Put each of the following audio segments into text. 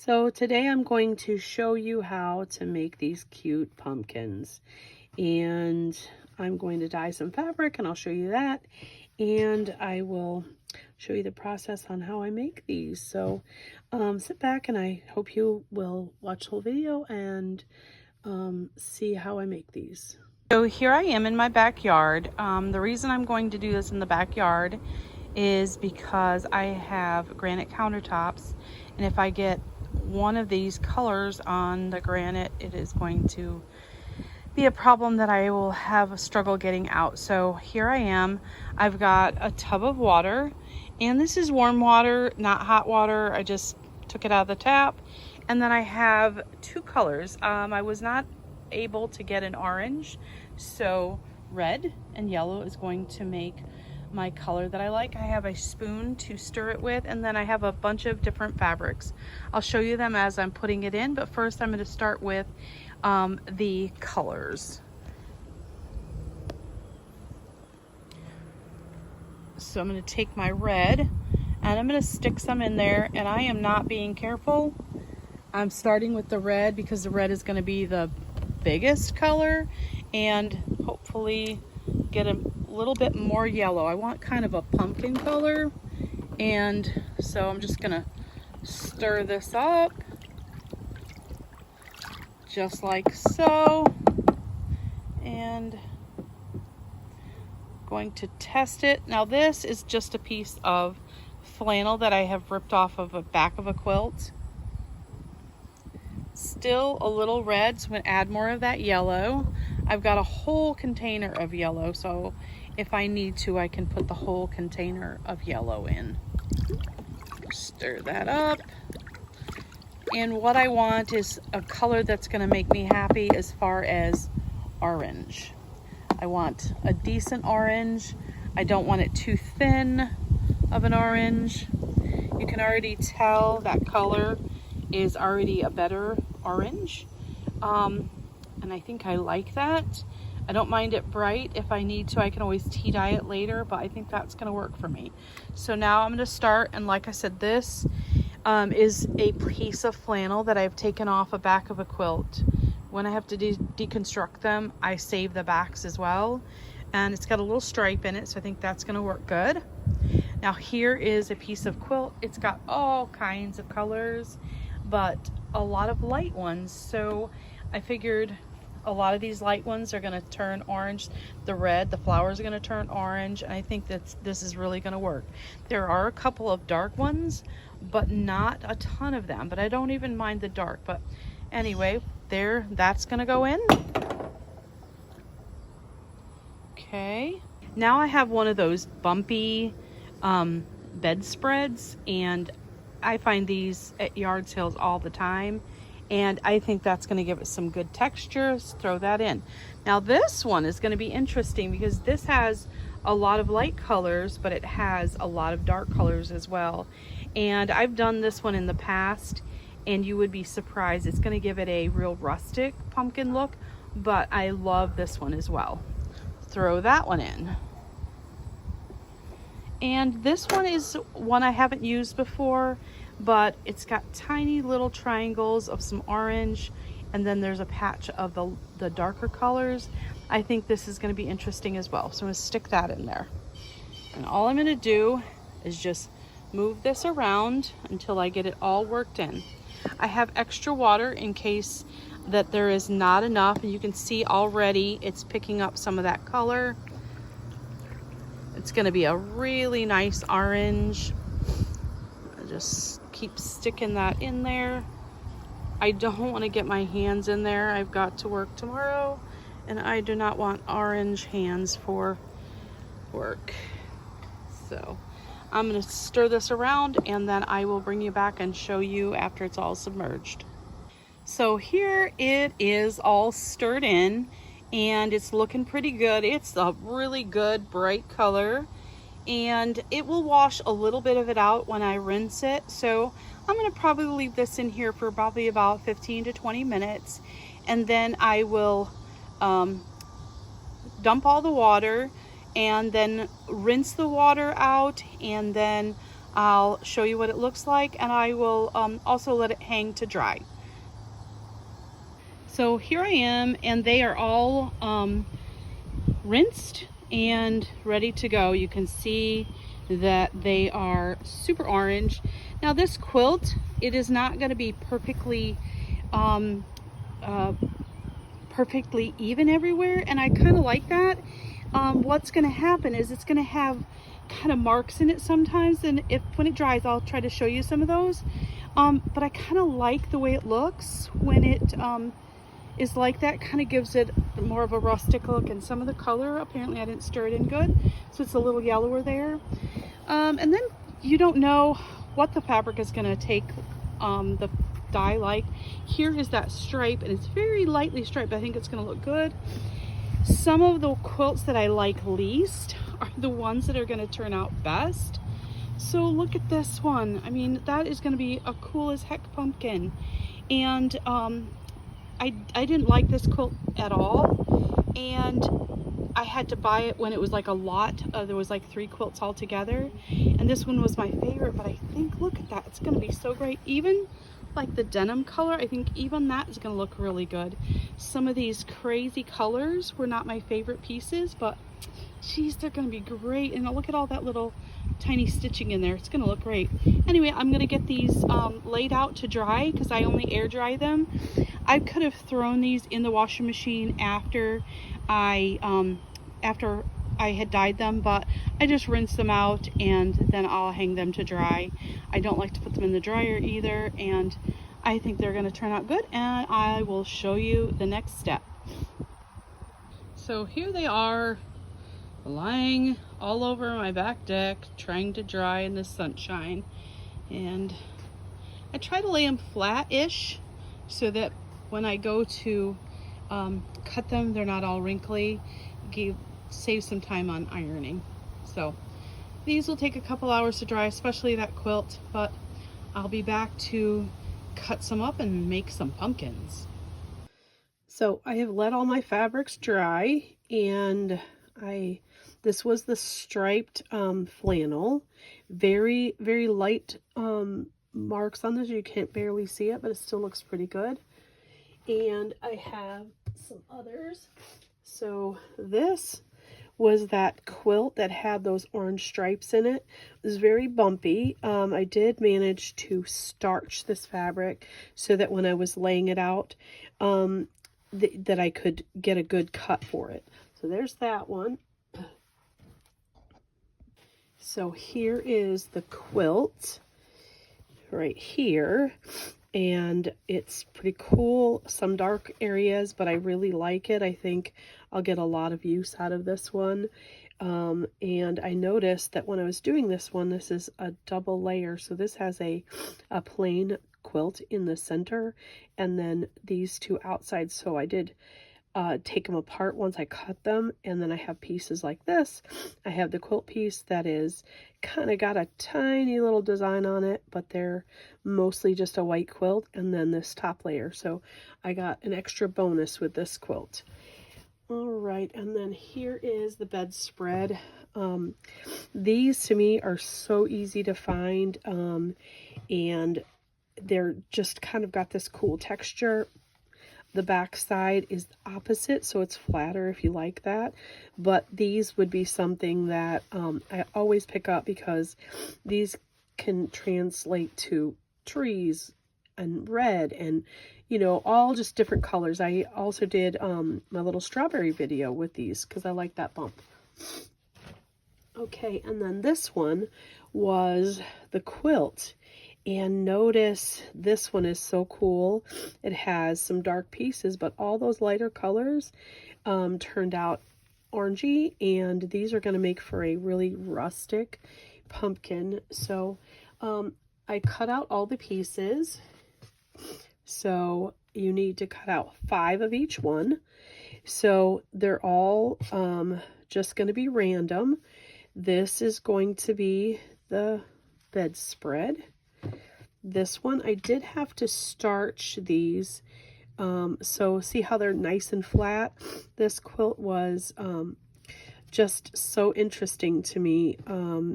So today I'm going to show you how to make these cute pumpkins, and I'm going to dye some fabric and I'll show you that, and I will show you the process on how I make these. So sit back and I hope you will watch the whole video and see how I make these. So here I am in my backyard. The reason I'm going to do this in the backyard is because I have granite countertops, and if I get one of these colors on the granite, it is going to be a problem that I will have a struggle getting out. So here I am. I've got a tub of water, and this is warm water, not hot water. I just took it out of the tap. And then I have two colors. I was not able to get an orange, so red and yellow is going to make my color that I like. I have a spoon to stir it with, and then I have a bunch of different fabrics. I'll show you them as I'm putting it in, but first I'm going to start with the colors. So I'm going to take my red and I'm going to stick some in there, and I am not being careful. I'm starting with the red because the red is going to be the biggest color, and hopefully get a little bit more yellow. I want kind of a pumpkin color, and so I'm just gonna stir this up just like so, and going to test it. Now this is just a piece of flannel that I have ripped off of the back of a quilt. Still a little red, so I'm going to add more of that yellow. I've got a whole container of yellow, so if I need to, I can put the whole container of yellow in. Stir that up. And what I want is a color that's going to make me happy as far as orange. I want a decent orange. I don't want it too thin of an orange. You can already tell that color is already a better orange, and I think I like that. I don't mind it bright. If I need to, I can always tea dye it later, but I think that's going to work for me. So now I'm going to start, and like I said, this is a piece of flannel that I've taken off the back of a quilt. When I have to deconstruct them, I save the backs as well, and it's got a little stripe in it, so I think that's going to work good. Now here is a piece of quilt. It's got all kinds of colors, but a lot of light ones, so I figured a lot of these light ones are going to turn orange. The red, the flowers are going to turn orange, and I think that this is really going to work. There are a couple of dark ones, but not a ton of them, but I don't even mind the dark. But anyway, there, that's going to go in. Okay, now I have one of those bumpy bedspreads, and I find these at yard sales all the time, and I think that's going to give it some good texture. Throw that in. Now this one is going to be interesting because this has a lot of light colors, but it has a lot of dark colors as well. And I've done this one in the past, and you would be surprised. It's going to give it a real rustic pumpkin look, but I love this one as well. Throw that one in. And this one is one I haven't used before, but it's got tiny little triangles of some orange, and then there's a patch of the darker colors. I think this is going to be interesting as well, so I'm going to stick that in there. And all I'm going to do is just move this around until I get it all worked in. I have extra water in case that there is not enough, and you can see already it's picking up some of that color. It's going to be a really nice orange. I'll just keep sticking that in there. I don't want to get my hands in there. I've got to work tomorrow, and I do not want orange hands for work. So I'm going to stir this around, and then I will bring you back and show you after it's all submerged. So here it is all stirred in, and it's looking pretty good. It's a really good bright color, and it will wash a little bit of it out when I rinse it. So I'm going to probably leave this in here for probably about 15 to 20 minutes, and then I will dump all the water and then rinse the water out, and then I'll show you what it looks like, and I will also let it hang to dry. So here I am, and they are all rinsed and ready to go. You can see that they are super orange. Now this quilt, it is not going to be perfectly perfectly even everywhere, and I kind of like that. What's going to happen is it's going to have kind of marks in it sometimes, and if when it dries I'll try to show you some of those. But I kind of like the way it looks when it is like that. Kind of gives it more of a rustic look, and some of the color, apparently I didn't stir it in good, so it's a little yellower there. And then you don't know what the fabric is going to take the dye like. Here is that stripe, and it's very lightly striped. I think it's going to look good. Some of the quilts that I like least are the ones that are going to turn out best. So look at this one. I mean, that is going to be a cool as heck pumpkin. And I didn't like this quilt at all, and I had to buy it when it was like a lot. There was like 3 quilts all together, and this one was my favorite. But I think, look at that, it's going to be so great. Even like the denim color, I think even that is going to look really good. Some of these crazy colors were not my favorite pieces, but geez, they're going to be great. And look at all that little tiny stitching in there. It's going to look great. Anyway, I'm going to get these laid out to dry because I only air dry them. I could have thrown these in the washing machine after I had dyed them, but I just rinse them out and then I'll hang them to dry. I don't like to put them in the dryer either, and I think they're going to turn out good, and I will show you the next step. So here they are, lying all over my back deck, trying to dry in the sunshine. And I try to lay them flat-ish so that when I go to cut them, they're not all wrinkly. Save some time on ironing. So these will take a couple hours to dry, especially that quilt, but I'll be back to cut some up and make some pumpkins. So I have let all my fabrics dry, and this was the striped flannel. Very, very light marks on this. You can't barely see it, but it still looks pretty good. And I have some others. So this was that quilt that had those orange stripes in it. It was very bumpy. I did manage to starch this fabric so that when I was laying it out, that I could get a good cut for it. So there's that one. So here is the quilt right here, and it's pretty cool. Some dark areas, but I really like it. I think I'll get a lot of use out of this one. And I noticed that when I was doing this one, this is a double layer. So this has a plain quilt in the center, and then these 2 outsides. So I did take them apart once I cut them, and then I have pieces like this. I have the quilt piece that is kind of got a tiny little design on it, but they're mostly just a white quilt, and then this top layer. So I got an extra bonus with this quilt. All right, and then here is the bedspread. These to me are so easy to find, and they're just kind of got this cool texture. The back side is the opposite, so it's flatter if you like that. But these would be something that I always pick up because these can translate to trees and red and, you know, all just different colors. I also did my little strawberry video with these because I like that bump. Okay, and then this one was the quilt. And notice this one is so cool. It has some dark pieces, but all those lighter colors turned out orangey, and these are going to make for a really rustic pumpkin. So I cut out all the pieces. So you need to cut out 5 of each one. So they're all just going to be random. This is going to be the bedspread. This one, I did have to starch these. So see how they're nice and flat? This quilt was just so interesting to me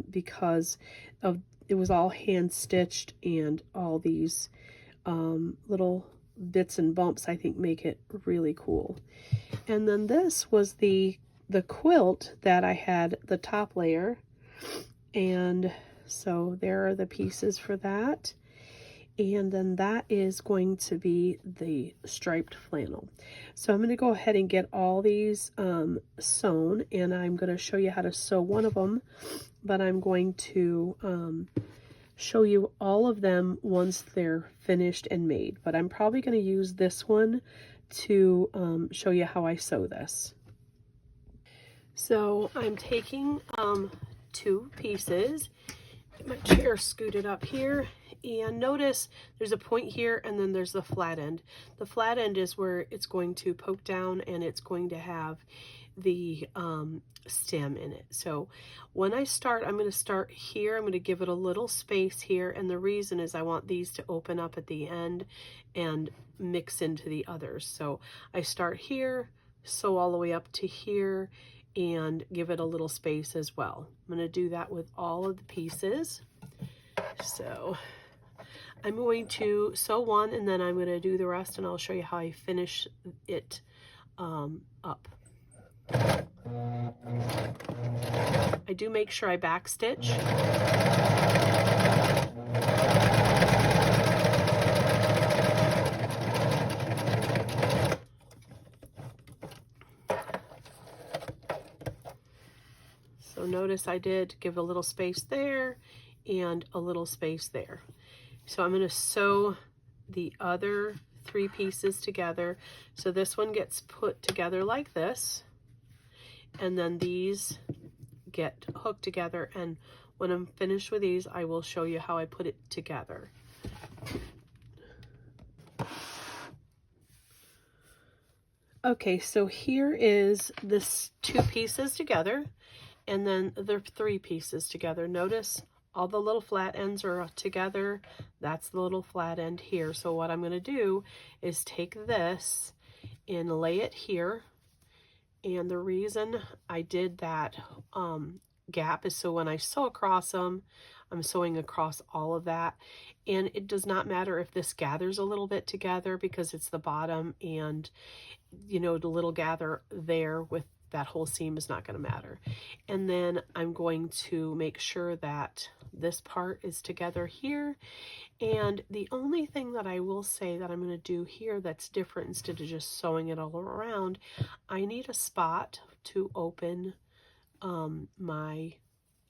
because of it was all hand stitched, and all these little bits and bumps I think make it really cool. And then this was the quilt that I had the top layer, and so there are the pieces for that. And then that is going to be the striped flannel. So I'm going to go ahead and get all these sewn, and I'm going to show you how to sew one of them, but I'm going to show you all of them once they're finished and made. But I'm probably going to use this one to show you how I sew this. So I'm taking 2 pieces. Get my chair scooted up here, and notice there's a point here, and then there's the flat end. The flat end is where it's going to poke down, and it's going to have the stem in it. So when I start, I'm going to start here. I'm going to give it a little space here, and the reason is I want these to open up at the end and mix into the others. So I start here, sew all the way up to here, and give it a little space as well. I'm going to do that with all of the pieces. So I'm going to sew one, and then I'm going to do the rest, and I'll show you how I finish it up. I do make sure I back stitch. So notice I did give a little space there and a little space there. So I'm going to sew the other 3 pieces together. So this one gets put together like this, and then these get hooked together, and when I'm finished with these, I will show you how I put it together. Okay, so here is this 2 pieces together, and then the 3 pieces together. Notice all the little flat ends are together. That's the little flat end here. So what I'm going to do is take this and lay it here. And the reason I did that gap is so when I sew across them, I'm sewing across all of that. And it does not matter if this gathers a little bit together, because it's the bottom, and you know, the little gather there with that whole seam is not going to matter. And then I'm going to make sure that this part is together here. And the only thing that I will say that I'm going to do here that's different, instead of just sewing it all around, I need a spot to open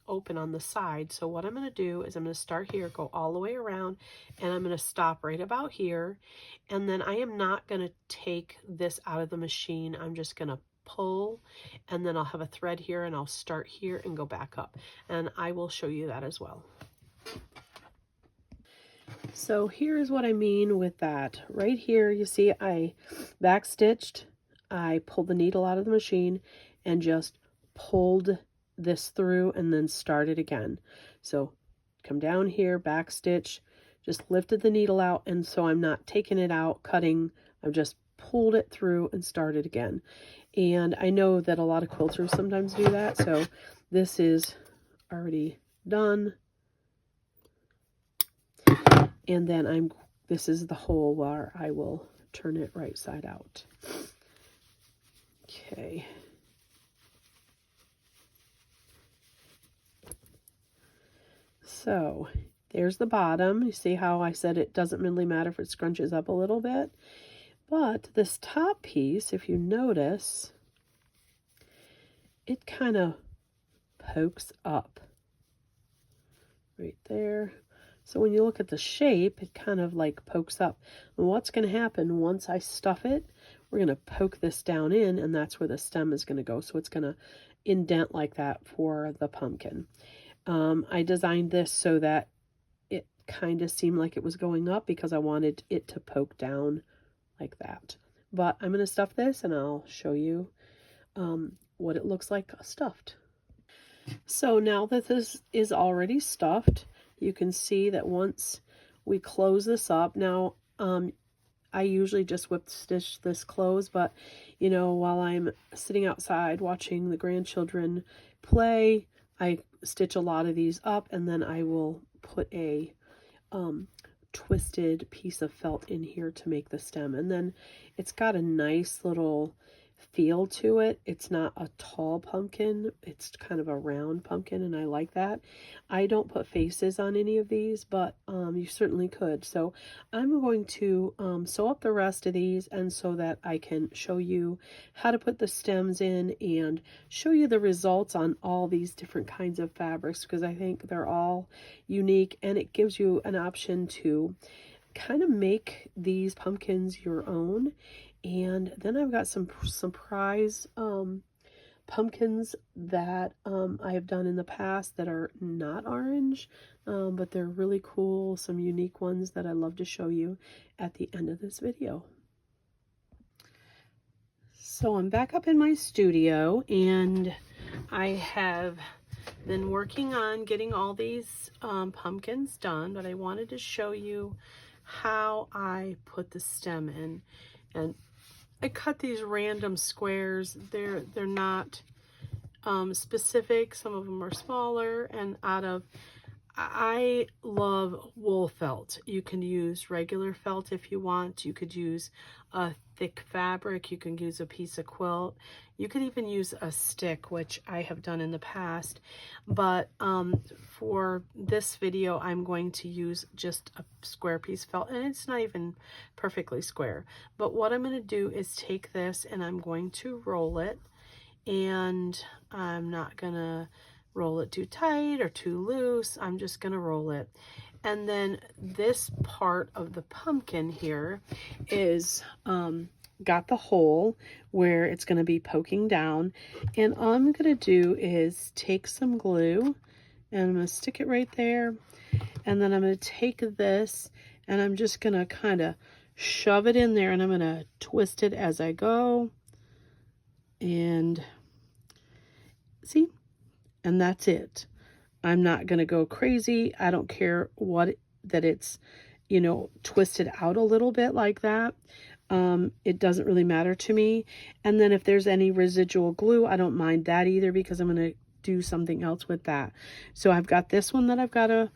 open on the side. So what I'm going to do is I'm going to start here, go all the way around, and I'm going to stop right about here. And then I am not going to take this out of the machine. I'm just going to pull, and then I'll have a thread here, and I'll start here and go back up, and I will show you that as well. So here's what I mean with that. Right here, you see I back stitched, I pulled the needle out of the machine and just pulled this through and then started again. So come down here, back stitch, just lifted the needle out, and so I'm not taking it out, cutting, I've just pulled it through and started again. And I know that a lot of quilters sometimes do that, so this is already done. And then this is the hole where I will turn it right side out. Okay. So there's the bottom. You see how I said it doesn't really matter if it scrunches up a little bit. But this top piece, if you notice, it kind of pokes up right there. So when you look at the shape, it kind of like pokes up. And what's going to happen once I stuff it, we're going to poke this down in, and that's where the stem is going to go. So it's going to indent like that for the pumpkin. I designed this so that it kind of seemed like it was going up, because I wanted it to poke down like that. But I'm going to stuff this, and I'll show you what it looks like stuffed. So now that this is already stuffed, you can see that once we close this up, now I usually just whip stitch this close, but you know, while I'm sitting outside watching the grandchildren play, I stitch a lot of these up, and then I will put a twisted piece of felt in here to make the stem. And then it's got a nice little feel to it. It's not a tall pumpkin, it's kind of a round pumpkin, and I like that. I don't put faces on any of these, but you certainly could. So I'm going to sew up the rest of these, and so that I can show you how to put the stems in and show you the results on all these different kinds of fabrics, because I think they're all unique, and it gives you an option to kind of make these pumpkins your own. And then I've got some surprise pumpkins that I have done in the past that are not orange, but they're really cool, some unique ones that I love to show you at the end of this video. So I'm back up in my studio, and I have been working on getting all these pumpkins done, but I wanted to show you how I put the stem in. And I cut these random squares. They're not specific. Some of them are smaller, and I love wool felt. You can use regular felt if you want. You could use a thick fabric. You can use a piece of quilt. You could even use a stick, which I have done in the past. But for this video, I'm going to use just a square piece of felt, and it's not even perfectly square. But what I'm going to do is take this and I'm going to roll it, and I'm not going to roll it too tight or too loose. I'm just going to roll it. And then this part of the pumpkin here is got the hole where it's going to be poking down. And all I'm going to do is take some glue, and I'm going to stick it right there. And then I'm going to take this, and I'm just going to kind of shove it in there, and I'm going to twist it as I go. And see? And that's it. I'm not going to go crazy. I don't care that it's, you know, twisted out a little bit like that. It doesn't really matter to me. And then if there's any residual glue, I don't mind that either, because I'm going to do something else with that. So I've got this one that I've got to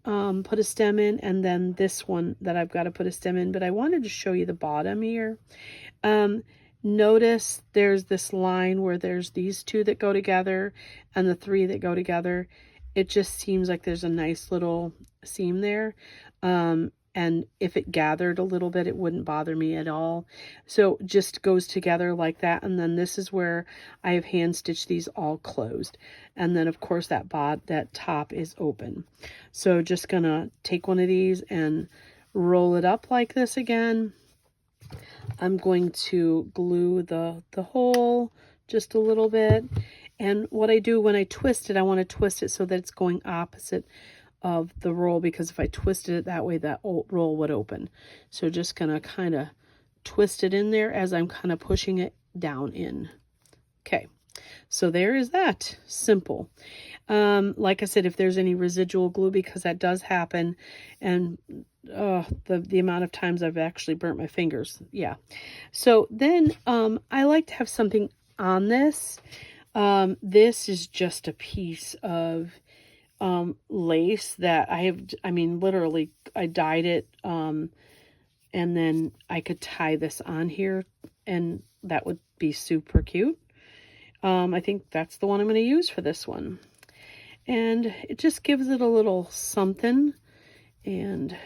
put a stem in, and then this one that I've got to put a stem in. But I wanted to show you the bottom here. Notice there's this line where there's these two that go together and the three that go together. It just seems like there's a nice little seam there. And if it gathered a little bit, it wouldn't bother me at all. So just goes together like that. And then this is where I have hand stitched these all closed. And then of course that top is open. So just gonna take one of these and roll it up like this again. I'm going to glue the hole just a little bit. And what I do when I twist it, I want to twist it so that it's going opposite of the roll, because if I twisted it that way, that roll would open. So just going to kind of twist it in there as I'm kind of pushing it down in. Okay, so there is that. Simple. Like I said, if there's any residual glue, because that does happen, and the amount of times I've actually burnt my fingers. Yeah. So then I like to have something on this. This is just a piece of lace that literally I dyed it, and then I could tie this on here, and that would be super cute. I think that's the one I'm going to use for this one. And it just gives it a little something. And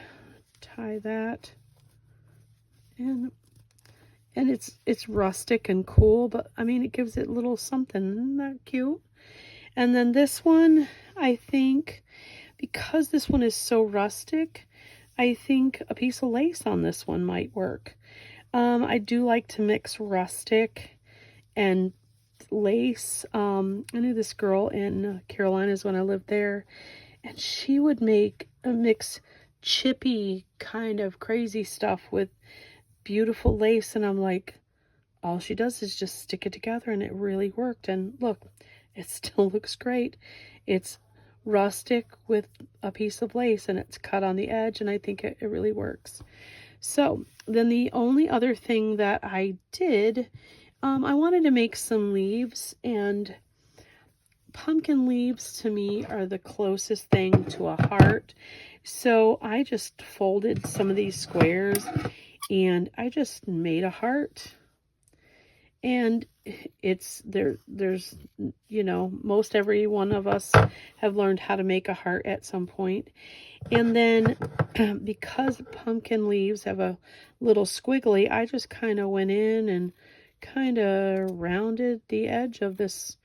tie that. And it's rustic and cool, but I mean, it gives it a little something. Isn't that cute? And then this one, I think, because this one is so rustic, I think a piece of lace on this one might work. I do like to mix rustic and lace. I knew this girl in Carolinas when I lived there, and she would mix chippy kind of crazy stuff with beautiful lace, and I'm like, all she does is just stick it together, and it really worked. And look, it still looks great. It's rustic with a piece of lace, and it's cut on the edge, and I think it really works. So then the only other thing that I did, I wanted to make some leaves, and pumpkin leaves to me are the closest thing to a heart. So I just folded some of these squares and I just made a heart. And it's there's, you know, most every one of us have learned how to make a heart at some point. And then because pumpkin leaves have a little squiggly, I just kind of went in and kind of rounded the edge of this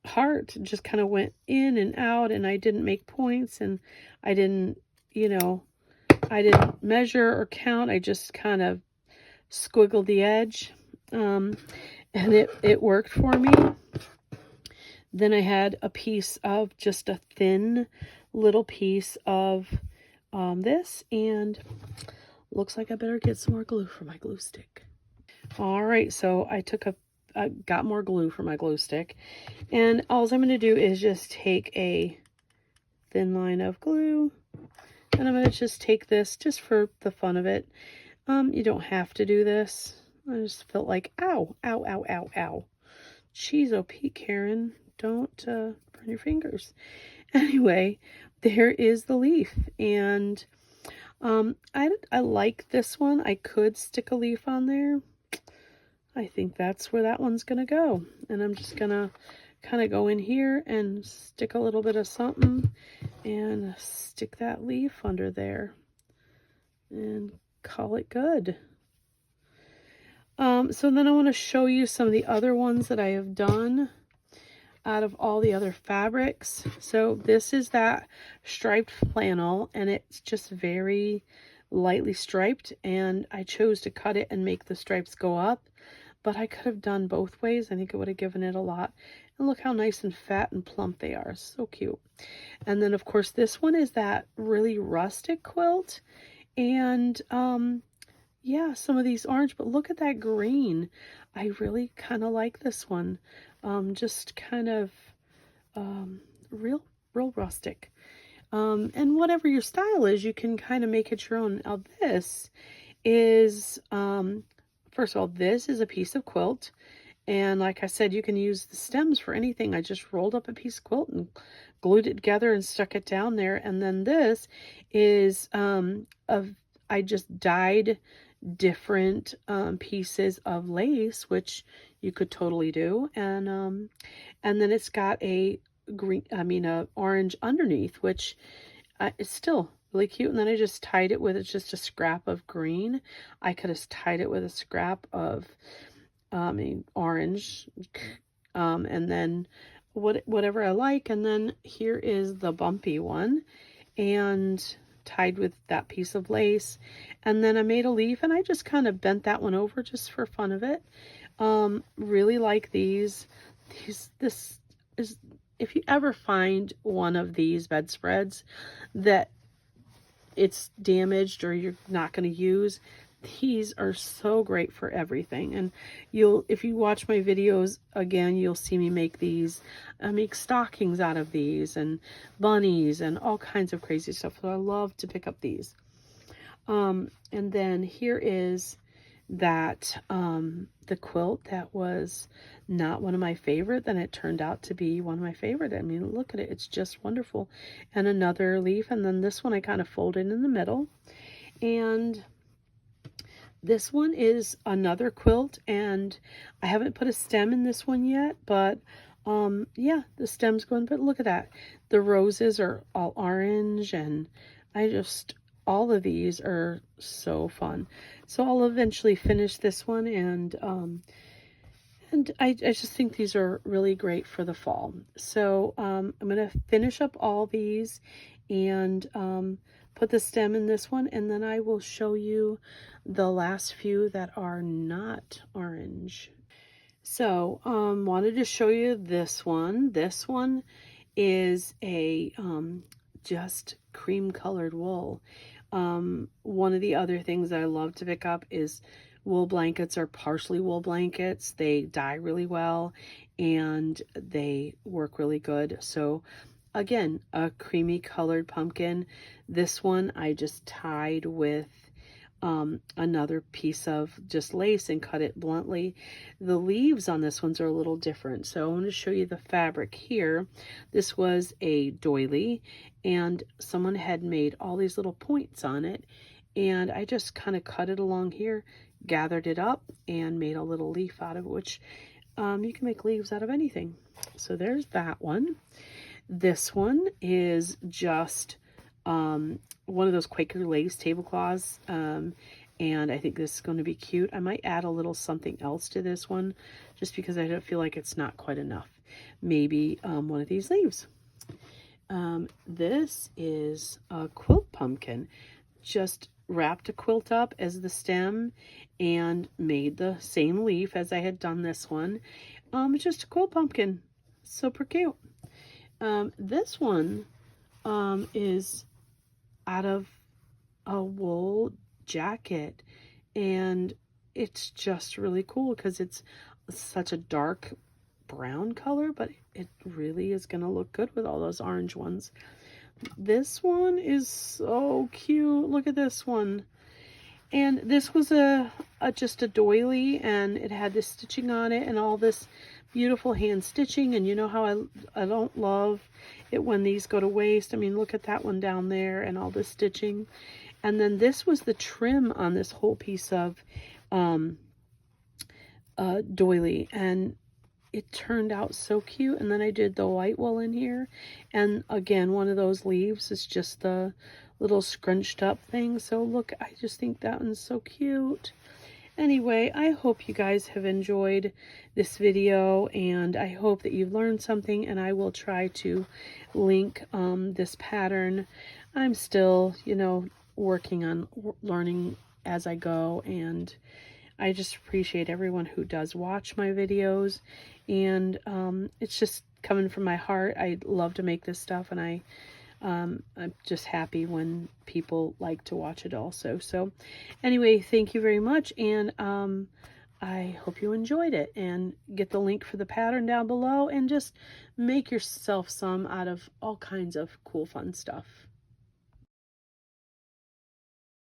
heart. Just kind of went in and out, and I didn't make points, and I didn't, you know, I didn't measure or count. I just kind of squiggled the edge, and it worked for me. Then I had a piece of just a thin little piece of this, and looks like I better get some more glue for my glue stick. All right, so I got more glue for my glue stick, and all I'm going to do is just take a thin line of glue, and I'm going to just take this just for the fun of it. You don't have to do this. I just felt like, ow, ow, ow, ow, ow. Jeez, oh Pete, Karen, don't burn your fingers. Anyway, there is the leaf, and I like this one. I could stick a leaf on there. I think that's where that one's gonna go, and I'm just gonna kind of go in here and stick a little bit of something and stick that leaf under there and call it good. So then I want to show you some of the other ones that I have done out of all the other fabrics. So this is that striped flannel, and it's just very lightly striped, and I chose to cut it and make the stripes go up, but I could have done both ways. I think it would have given it a lot. And look how nice and fat and plump they are. So cute. And then of course this one is that really rustic quilt, and yeah, some of these orange, but look at that green. I really kind of like this one. Just kind of real rustic. And whatever your style is, you can kind of make it your own. Now this is, first of all, this is a piece of quilt. And like I said, you can use the stems for anything. I just rolled up a piece of quilt and glued it together and stuck it down there. And then this is, I just dyed different pieces of lace, which you could totally do, and then it's got a orange underneath, which is still really cute. And then I just tied it with, it's just a scrap of green. I could have tied it with a scrap of orange, and then whatever I like. And then here is the bumpy one, and tied with that piece of lace. And then I made a leaf, and I just kind of bent that one over just for fun of it. Really like these. This is, if you ever find one of these bedspreads that it's damaged or you're not going to use, these are so great for everything. And if you watch my videos again, you'll see me make these. I make stockings out of these, and bunnies, and all kinds of crazy stuff. So I love to pick up these. And then here is that the quilt that was not one of my favorite, then it turned out to be one of my favorite. I mean, look at it, it's just wonderful. And another leaf, and then this one I kind of folded in the middle. And this one is another quilt, and I haven't put a stem in this one yet, but yeah, the stem's going. But look at that, the roses are all orange, and all of these are so fun. So I'll eventually finish this one, and I just think these are really great for the fall. So I'm going to finish up all these and put the stem in this one, and then I will show you the last few that are not orange. So wanted to show you this one. This one is a just cream colored wool. One of the other things that I love to pick up is wool blankets or partially wool blankets. They dye really well and they work really good. So again, a creamy colored pumpkin. This one I just tied with another piece of just lace and cut it bluntly. The leaves on this ones are a little different. So I want to show you the fabric here. This was a doily, and someone had made all these little points on it, and I just kind of cut it along here, gathered it up, and made a little leaf out of it, which you can make leaves out of anything. So there's that one. This one is just one of those Quaker lace tablecloths, and I think this is going to be cute. I might add a little something else to this one just because I don't feel like it's not quite enough. Maybe one of these leaves. This is a quilt pumpkin. Just wrapped a quilt up as the stem and made the same leaf as I had done this one. It's just a quilt pumpkin. Super cute. This one is out of a wool jacket, and it's just really cool because it's such a dark brown color, but it really is going to look good with all those orange ones. This one is so cute. Look at this one. And this was just a doily, and it had this stitching on it and all this beautiful hand stitching. And you know how I don't love it when these go to waste. I mean, look at that one down there and all this stitching. And then this was the trim on this whole piece of doily, and it turned out so cute. And then I did the white wool in here, and again, one of those leaves is just the little scrunched up thing. So look, I just think that one's so cute. Anyway, I hope you guys have enjoyed this video, and I hope that you've learned something, and I will try to link this pattern. I'm still, you know, working on learning as I go, and I just appreciate everyone who does watch my videos, and it's just coming from my heart. I love to make this stuff, and I'm just happy when people like to watch it also. So anyway, thank you very much, and I hope you enjoyed it, and get the link for the pattern down below, and just make yourself some out of all kinds of cool fun stuff.